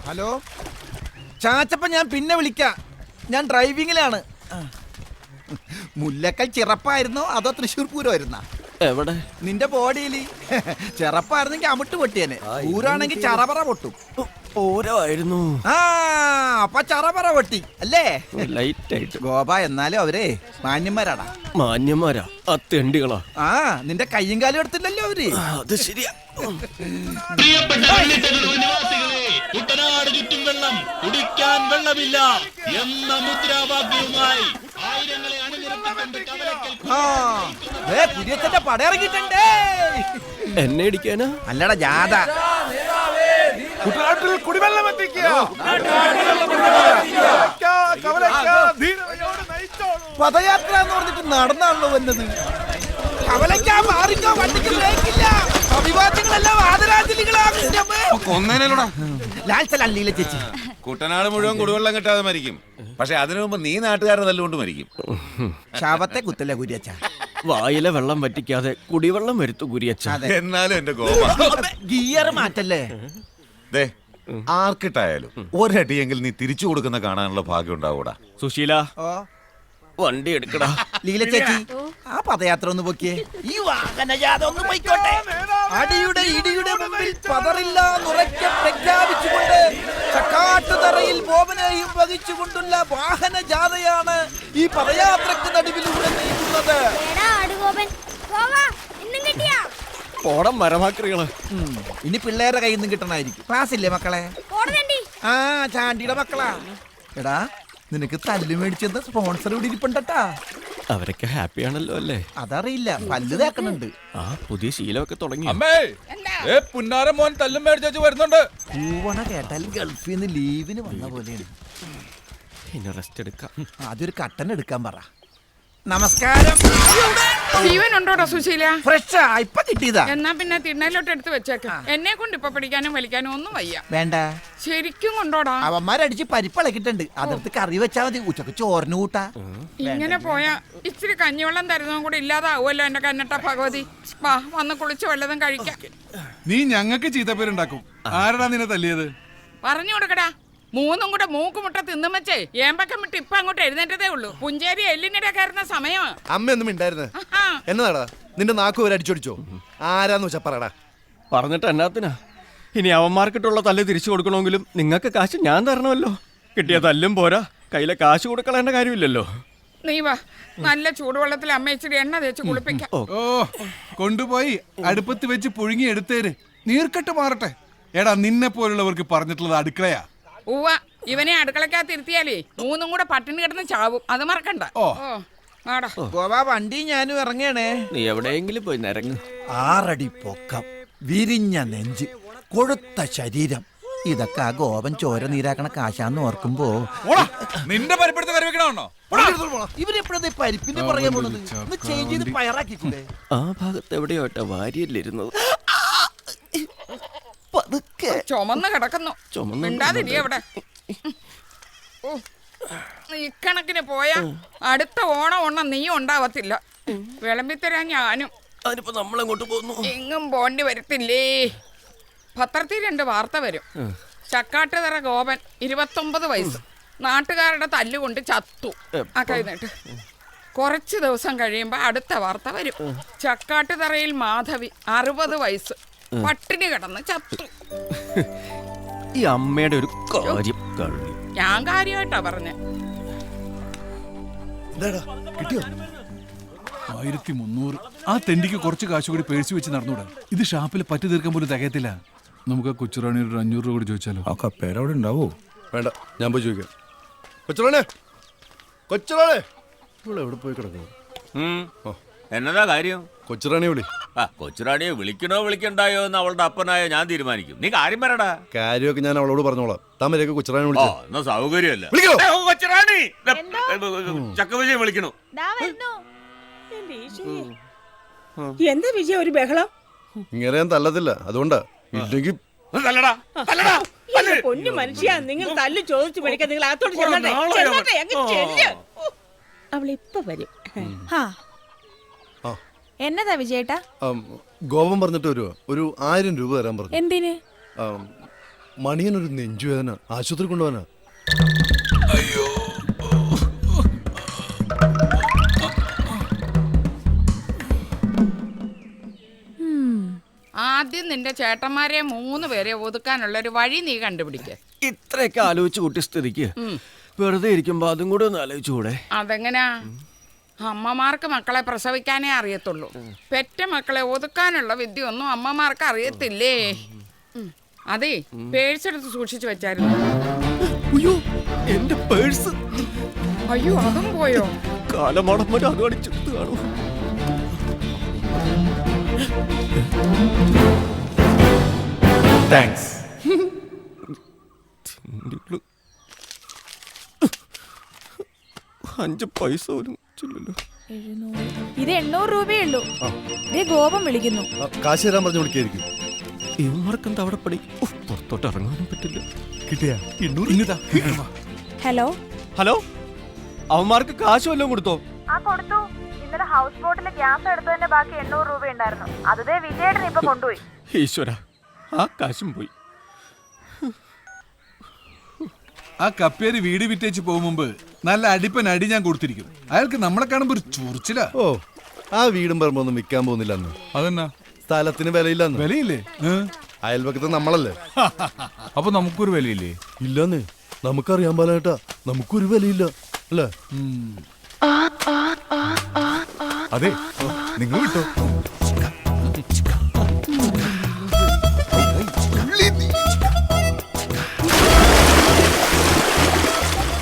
Hello ചാച്ചപ്പ, ഞാൻ പിന്നെ വിളിക്കാം. ഞാൻ ഡ്രൈവിങ്ങിലാണ്. മുല്ലക്കൽ ചിറപ്പായിരുന്നോ അതോ തൃശ്ശൂർ പൂരമായിരുന്ന? എവിടെ? നിന്റെ ബോഡിയിൽ. ചിറപ്പായിരുന്നെങ്കിൽ അമിട്ട് പൊട്ടിയനെ, പൂരാണെങ്കിൽ ചറപറ പൊട്ടും. പൂരമായിരുന്നു. ആ അപ്പൊ ചറപറ പൊട്ടി അല്ലേ? ലൈറ്റ് ആയിട്ട്. ഗോപ, എന്നാലും അവരെ മാന്യന്മാരാടാ. മാന്യന്മാരാ? ആ തെണ്ടികളാ. ആ നിന്റെ കയ്യും കാലും എടുത്തില്ലല്ലോ അവര്. അത് ശരിയാ. കുട്ടനാട് ചുറ്റും വെള്ളം, കുടിക്കാൻ വെള്ളമില്ല എന്ന മുദ്രാവാക്യവുമായി ആയിരങ്ങളെ അണിനിരത്തിക്കൊണ്ട് കുര്യച്ചന്റെ പടയിറങ്ങിട്ടുണ്ടേ. എന്നെ ഇടിക്കാനാ? അല്ലടാ ജാഥ. കുട്ടനാട്ടിൽ കുടിവെള്ളം എത്തിക്കുക. പദയാത്ര എന്ന് പറഞ്ഞിട്ട് നടന്നാണല്ലോ വന്നത്. കവലയ്ക്കാൻ മാറിക്കോ, വണ്ടിക്ക് ബ്രേക്കില്ല. അഭിവാദ്യങ്ങളെല്ലാം ആദരാഞ്ജലികളാണ്. ലാൽസലല്ലേ ചേച്ചി? കുട്ടനാട് മുഴുവൻ കുടിവെള്ളം കിട്ടാതെ മരിക്കും. പക്ഷെ അതിനു മുമ്പ് നീ നാട്ടുകാരെ നല്ലുകൊണ്ട് മരിക്കും. ശാപത്തെ കുത്തല്ലേ കുര്യച്ച? വായിലെ വെള്ളം വറ്റിക്കാതെ കുടിവെള്ളം വരുത്തു കുര്യച്ച. എന്നാലും എന്റെ ഗോപ, ഗിയർ മാറ്റല്ലേ? ദേ ആർക്കിട്ടായാലും ഒരടിയെങ്കിൽ നീ തിരിച്ചു കൊടുക്കുന്ന കാണാനുള്ള ഭാഗ്യം ഉണ്ടാവൂടാ. സുശീല, വണ്ടി എടുക്കടാ. ലീല ചേച്ചി, ആ പദയാത്ര ഒന്ന് പൊക്കിയേ. ഈ വാഹനജാഥ ഒന്ന് പോയിക്കോട്ടെ. അടിയുടെ ഇടിയുടെ മുമ്പിൽ പതറില്ലാന്നുറക്കെ പ്രഖ്യാപിച്ചുകൊണ്ട് ചക്കാട്ടുതറയിൽ ബോബനെയും വഹിച്ചുകൊണ്ടുള്ള വാഹനജാഥയാണ് ഈ പദയാത്രക്ക് നടുവിലൂടെ നീങ്ങുന്നത്. പോടം മരമാക്രികള്. ഇനി പിള്ളേരുടെ കയ്യിൽ നിന്ന് കിട്ടണായിരിക്കും. ക്ലാസ് ഇല്ലേ മക്കളെ? ആ ചാണ്ടിയുടെ മക്കളാ. എടാ, നിനക്ക് തല്ലു മേടിച്ചെന്താ സ്പോൺസർ ഇവിടെ ഇരിപ്പുണ്ടട്ടാ. അവരൊക്കെ ഹാപ്പി ആണല്ലോ അല്ലേ? അതറിയില്ല, പല്ല് തേക്കണുണ്ട്. ആ പുതിയ ശീലമൊക്കെ തുടങ്ങി. പുന്നാരം മോൻ തല്ലും മേടിച്ചു വരുന്നുണ്ട്. പൂവണ കേട്ടാൽ ഗൾഫിൽ നിന്ന് ലീവിന് വന്ന പോലെയാണ്. ഇനി റെസ്റ്റ് എടുക്കാം. ആദ്യം ഒരു കട്ടൻ എടുക്കാൻ പറ. നമസ്കാരം. ജീവനുണ്ടോടാ സുശീല? ഫ്രഷാ, ഇപ്പൊ കിട്ടിയതാ. എന്നാ പിന്നെ തിണ്ണയിലോട്ട് എടുത്ത് വെച്ചേക്കാം. എന്നെ കൊണ്ട് ഇപ്പൊ പിടിക്കാനും വലിക്കാനും ഒന്നും വയ്യ. വേണ്ട, ശരിക്കും കൊണ്ടോടാ. അവന്മാരടിച്ച് പരിപ്പിളക്കിട്ടുണ്ട്. അതിർത്ത് കറി വെച്ചാ മതി. ഉച്ചക്ക് ചോറിന് കൂട്ടാ. ഇങ്ങനെ പോയാ ഇച്ചിരി കഞ്ഞിവെള്ളം തരുന്നതും കൂടി ഇല്ലാതാവുമല്ലോ എന്റെ കന്നട്ട ഭഗവതി. വാ, വന്ന് കുളിച്ച് വല്ലതും കഴിക്കാം. നീ ഞങ്ങൾക്ക് ചീത്തപ്പേരുണ്ടാക്കും. ആരടാ നിന്നെ തല്ലിയത്? പറഞ്ഞു കൊടുക്കടാ. മൂന്നും കൂടെ മൂക്കുമുട്ട തിന്നും വെച്ചേ ഏമ്പക്കം വിട്ട് ഇപ്പൊ അങ്ങോട്ട് എഴുന്നേറ്റതേ ഉള്ളൂ. പുഞ്ചേരി എല്ലിനിടെ കയറുന്ന സമയമാണ്. അമ്മയൊന്നും ഉണ്ടായിരുന്നേ. എന്നതാടാ നിന്റെ നാക്ക് വരെ അടിച്ചോടിച്ചോ? ആരാന്ന് വെച്ചാ പറയടാ. പറഞ്ഞിട്ട് എന്നാത്തിനാ? ഇനി അവന്മാർക്കിട്ടുള്ള തല്ല് തിരിച്ചു കൊടുക്കണമെങ്കിലും നിങ്ങൾക്ക് കാശ് ഞാൻ തരണമല്ലോ. കിട്ടിയ തല്ലും പോരാ, കയ്യിലെ കാശ് കൊടുക്കളേണ്ട കാര്യമില്ലല്ലോ. നീ വാ, നല്ല ചൂടുവെള്ളത്തിൽ അമ്മ ഇച്ചിരി എണ്ണ തേച്ച് കുളിപ്പിക്കാം. ഓ, കൊണ്ടുപോയി അടുപ്പത്ത് വെച്ച് പുഴുങ്ങി എടുത്തേര്. നീർക്കെട്ട് മാറട്ടെ. എടാ, നിന്നെ പോലുള്ളവർക്ക് പറഞ്ഞിട്ടുള്ളത് അടുക്കളയാ. ഉവ്വ, ഇവനെ അടുക്കളക്കകത്ത് ഇരുത്തിയാലേ മൂന്നും കൂടെ പട്ടിണി കിടന്ന് ചാവും. അത് മറക്കണ്ട. ഗോവ, വണ്ടി ഞാനും ഇറങ്ങണേ. നീ എവിടെയെങ്കിലും പോയി നിരങ്ങ്. 6 അടി പൊക്കം, വിരിഞ്ഞ നെഞ്ച്, കൊഴുത്ത ശരീരം. ഇതൊക്കെ ആ ഗോപൻ ചോര നീരാക്കണ കാശാന്ന് ഓർക്കുമ്പോ നിന്റെ പരിപ്പെടുത്ത് കറി വെക്കണോ? ഇവരെപ്പോഴത്തെ പരിപ്പിന്റെ പുറകെ പോണത്? ഒന്ന് ചേഞ്ച് ചെയ്ത് പയറാക്കിക്കൂടെ? ആ ഭാഗത്ത് എവിടെയോട്ടെ വാരിയല്ലിരുന്നത്. ചുമന്ന് കിടക്കുന്നു. മിണ്ടാതിരി അവിടെ. ഇക്കണക്കിന് പോയാ അടുത്ത ഓണം നീ ഉണ്ടാവത്തില്ല. വിളമ്പിത്തരാൻ ഞാനും. അതിനിപ്പോ നമ്മളെങ്ങോട്ട് പോകുന്നു? എങ്ങും പോണ്ടി വരത്തില്ലേ. പത്രത്തിൽ 2 വാർത്ത വരും. ചക്കാട്ടുതറ ഗോപൻ 29 വയസ്സ് നാട്ടുകാരുടെ തല്ലുകൊണ്ട് ചത്തു. ആ കഴിഞ്ഞിട്ട് കുറച്ച് ദിവസം കഴിയുമ്പോ അടുത്ത വാർത്ത വരും. ചക്കാട്ടുതറയിൽ മാധവി 60 വയസ്സ് പട്ടിണി കിടന്ന് ചത്തു. ഈ അമ്മയുടെ ഒരു കാര്യം കഴിഞ്ഞു. ഞാൻ കാര്യമായിട്ടാ പറഞ്ഞേ. 1300. ആ തെണ്ടിക്ക് കുറച്ച് കാശ് കൂടി പേഴ്സ് വെച്ച് നടന്നൂടാ. ഇത് ഷാപ്പിൽ പറ്റി തീർക്കാൻ പോലും തികയത്തില്ല. നമുക്ക് കൊച്ചുറാണി ഒരു 500 രൂപ കൂടി ചോദിച്ചാലോ? ആ കപ്പേരവിടെ ഉണ്ടാവോ? വേണ്ട, ഞാൻ പോയി ചോദിക്കാം. കൊച്ചുറാണേ, കൊച്ചുറാണേ, എവിടെ പോയി കിടക്കുന്നു? എന്നതാ കാര്യം? കൊച്ചുറാണി വിളി. കൊച്ചുറാണിയെ വിളിക്കണോ വിളിക്കണ്ടായോ എന്ന് അവളുടെ അപ്പനായ ഞാൻ തീരുമാനിക്കും. നീ കാര്യം പറയടാ. കാര്യമൊക്കെ ഞാൻ അവളോട് പറഞ്ഞോളാം. താമരയൊക്കെ കൊച്ചുറാണി വിളിച്ചോ? എന്നാ സൗകര്യമല്ല. കൊച്ചുറാണി ചക്കവിജയം വിളിക്കണു. എന്താ വിജയ ഒരു ബഹളം? ഇങ്ങനെ ഞാൻ തല്ലത്തില്ല, അതുകൊണ്ടാ. ഇല്ലെങ്കിൽ പൊന്നു മനുഷ്യ, നിങ്ങൾ തല്ല് ചോദിച്ചു മേടിക്കാൻ നിങ്ങൾ അകത്തോട്ട് ചെല്ലട്ടെ. അവളിപ്പൊ വരും. എന്നതാ വിജയേട്ടാ? ഗോപം പറഞ്ഞിട്ട് വരുവോ? ഒരു 1000 രൂപ തരാൻ പറഞ്ഞു. എന്തിന്? മണിയനൊരു നെഞ്ചുവേദന, ആശുപത്രി കൊണ്ടുപോകാനാ. ആദ്യം നിന്റെ ചേട്ടന്മാരെ 3 പേരെ ഒതുക്കാനുള്ള ഒരു വഴി നീ കണ്ടുപിടിക്ക. ഇത്രയൊക്കെ ആലോചിച്ച് കൂട്ടിയ സ്ഥിതിക്ക് വെറുതെ ഇരിക്കുമ്പോ അതും കൂടെ ഒന്ന് ആലോചിച്ചുകൂടെ? അതെങ്ങനാ? അമ്മമാർക്ക് മക്കളെ പ്രസവിക്കാനേ അറിയത്തുള്ളൂ. പെറ്റ മക്കളെ ഒതുക്കാനുള്ള വിദ്യ ഒന്നും അമ്മമാർക്ക് അറിയത്തില്ലേ. അതെ, പേഴ്സ് എടുത്ത് സൂക്ഷിച്ചു വെച്ചായിരുന്നു. അയ്യോ, എന്റെ പേഴ്സ്! അയ്യോ, അതും പോയോ? കാലമടമ്മ അത് അടിച്ചെടുത്ത് കാണൂ. താങ്ക്സ്. 5 പൈസ പോലും ഇല്ലല്ലോ. ഇത് 800 രൂപയേ ഉള്ളൂ. ഗോപം വിളിക്കുന്നു. കാശ് തരാൻ പറഞ്ഞു വിളിക്കായിരിക്കും. ഇവന്മാർക്കെന്താ അവിടെ പണി? പുറത്തോട്ട് ഇറങ്ങാനും പറ്റില്ല. കിട്ടിയാ? ഹലോ ഹലോ, അവന്മാർക്ക് കാശ് വല്ലതും കൊടുത്തോ? കൊടുത്തു. ഇന്നലെ ഹൗസ് ബോട്ടിലെ ഗ്യാസ് എടുത്തതിന്റെ ബാക്കി 800 രൂപ ഉണ്ടായിരുന്നു. അതേ വിജയേട്ടൻ ഇപ്പൊ കൊണ്ടുപോയി. ഈശ്വര, ആ കാശും പോയി. ആ കപ്പേര് വീട് വിറ്റേച്ച് പോകും മുമ്പ് നല്ല അടിപ്പൻ അടി ഞാൻ കൊടുത്തിരിക്കും. അയാൾക്ക് നമ്മളെ കാണുമ്പോ ഒരു ചൊറിച്ചില്ല. ഓ, ആ വീടും പറമ്പൊന്നും വിൽക്കാൻ പോകുന്നില്ല. അന്ന് അതെന്നാ? സ്ഥലത്തിന് വിലയില്ലെന്ന്. വിലയില്ലേ? അയൽപക്കത്ത് നമ്മളല്ലേ. അപ്പൊ നമുക്കൊരു വിലയില്ലേ? ഇല്ലെന്ന് നമുക്കറിയാൻ പാലേട്ടാ, നമുക്കൊരു വിലയില്ല അല്ലേ? അതെ, നിങ്ങൾ വിട്ടോ.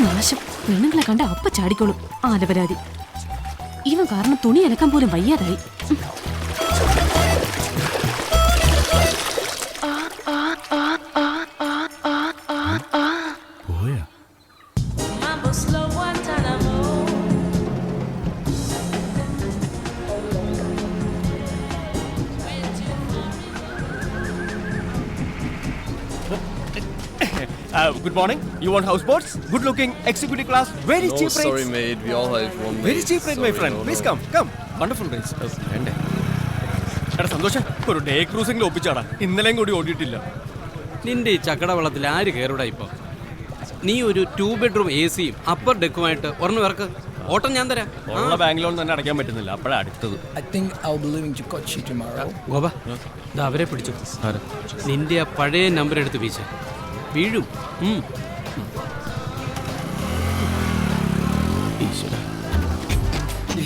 നാശം, പെണ്ണുങ്ങളെ കണ്ട അപ്പ ചാടിക്കോളും. ആലപരാതി. ഇവൻ കാരണം തുണി അലക്കാൻ പോലും വയ്യാതായി. പോയാ? Good morning. You want houseboats? Good looking, executive class, very cheap rates. Sorry mate, we all have one. Very cheap rate, my friend. Please come. Wonderful rates. വേണ്ടേ? എടാ സന്തോഷം, ഒരു ഡേ ക്രൂസിംഗിൽ ഒപ്പിച്ചാടാ. ഇന്നലെയും കൂടി ഓടിയിട്ടില്ല. നിന്റെ ഈ ചക്കട വെള്ളത്തിൽ ആര് കയറൂടാ ഇപ്പൊ? നീ ഒരു 2 ബെഡ്റൂം AC-യും അപ്പർ ഡെക്കുമായിട്ട് ഒരെണ്ണം ഇറക്ക്. ഓട്ടം ഞാൻ തരാം. ഉള്ള ബാങ്ക് ലോൺ തന്നെ അടയ്ക്കാൻ പറ്റുന്നില്ല. അപ്പോഴാ അടുത്തത്. ഗോപ, ഇത് അവരെ പിടിച്ചു. നിന്റെ ആ പഴയ നമ്പർ എടുത്ത് വീശ. വീഴും.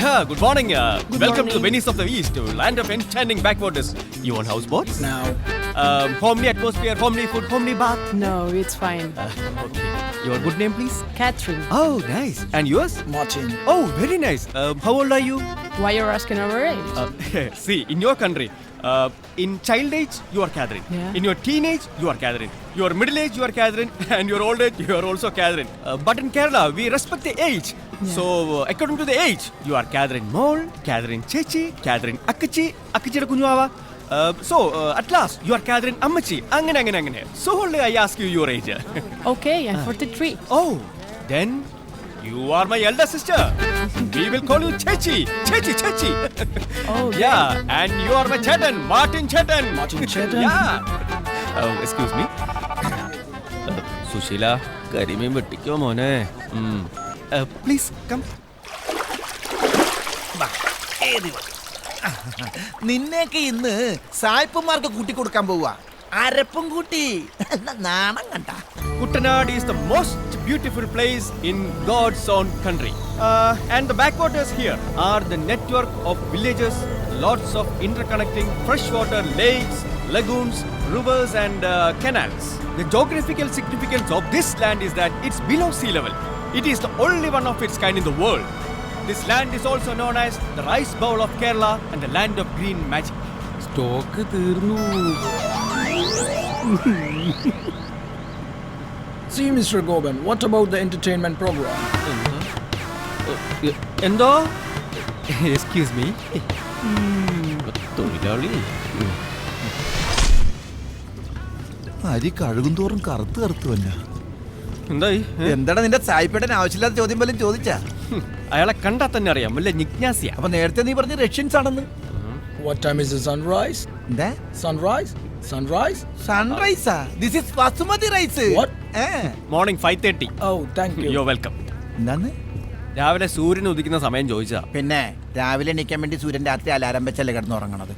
Yeah, good morning. Welcome to the Venice of the East, land of enchanting backwaters. You want houseboats? No. Homely atmosphere, homely food, homely bath. No, it's fine. Okay. Your good name, please? Catherine. Oh, nice. And yours? Martin. Oh, very nice. How old are you? Why you're asking our age? See, in your country, in child age, you are Catherine. Yeah. In your teenage, you are Catherine. Your middle age, you are Catherine. And your old age, you are also Catherine. But in Kerala, we respect the age. Yeah. So, according to the age, you are Catherine Mol, Catherine Chechi, Catherine Akkachi, Akkachiയുടെ കുഞ്ഞുവാവ. So, at last, you are Catherine Ammachi. അങ്ങനെ. So, only I ask you your age. Okay, I'm 43. Oh, then you are my elder sister. We will call you Chechi. Chechi. Oh, Yeah, and you are my Chetan, Martin Chetan. Martin Chetan? Yeah. Excuse me. Susheela, കരിമീൻ വെട്ടിക്കോ മോനെ. Please come. നിന്നെയൊക്കെ ഇന്ന് സായിപ്പന്മാർക്ക് കൂട്ടി കൊടുക്കാൻ പോവുക. അരപ്പും കൂട്ടി നാണം കണ്ട. Kuttanad is the most beautiful place in God's own country. And the backwaters here are the network of villages, lots of interconnecting freshwater lakes, lagoons, rivers and canals. The geographical significance of this land is that it's below sea level. It is the only one of its kind in the world. This land is also known as the rice bowl of Kerala and the land of green magic. Stock തീർന്നു. See, Mr. Goban, what about the entertainment program? എന്തോ? Excuse me. തൊഴിലാളി. അരി കഴുകും തോറും കറുത്ത് വല്ല. എന്തായി? എന്താടാ നിന്റെ സായിപ്പേട്ടൻ ആവശ്യമില്ലാത്ത ചോദ്യം പോലും ചോദിച്ചാ? അയാളെ കണ്ടാൽ തന്നെ അറിയാം, വല്ല ജിജ്ഞാസിയ. അപ്പൊ നേരത്തെ നീ പറഞ്ഞ റഷ്യൻസ് ആണെന്ന്. What time is the sunrise? എന്താ? Sunrise? Sunrise? സൺറൈസാ? This is basmati rice. What? Morning 5:30. Oh, thank you. You're welcome. എന്താന്ന്? രാവിലെ സൂര്യൻ ഉദിക്കുന്ന സമയം ചോദിച്ചാ. പിന്നെ രാവിലെ എണീക്കാൻ വേണ്ടി സൂര്യൻ രാത്രി അലാരം വെച്ചല്ലേ കിടന്നുറങ്ങണത്.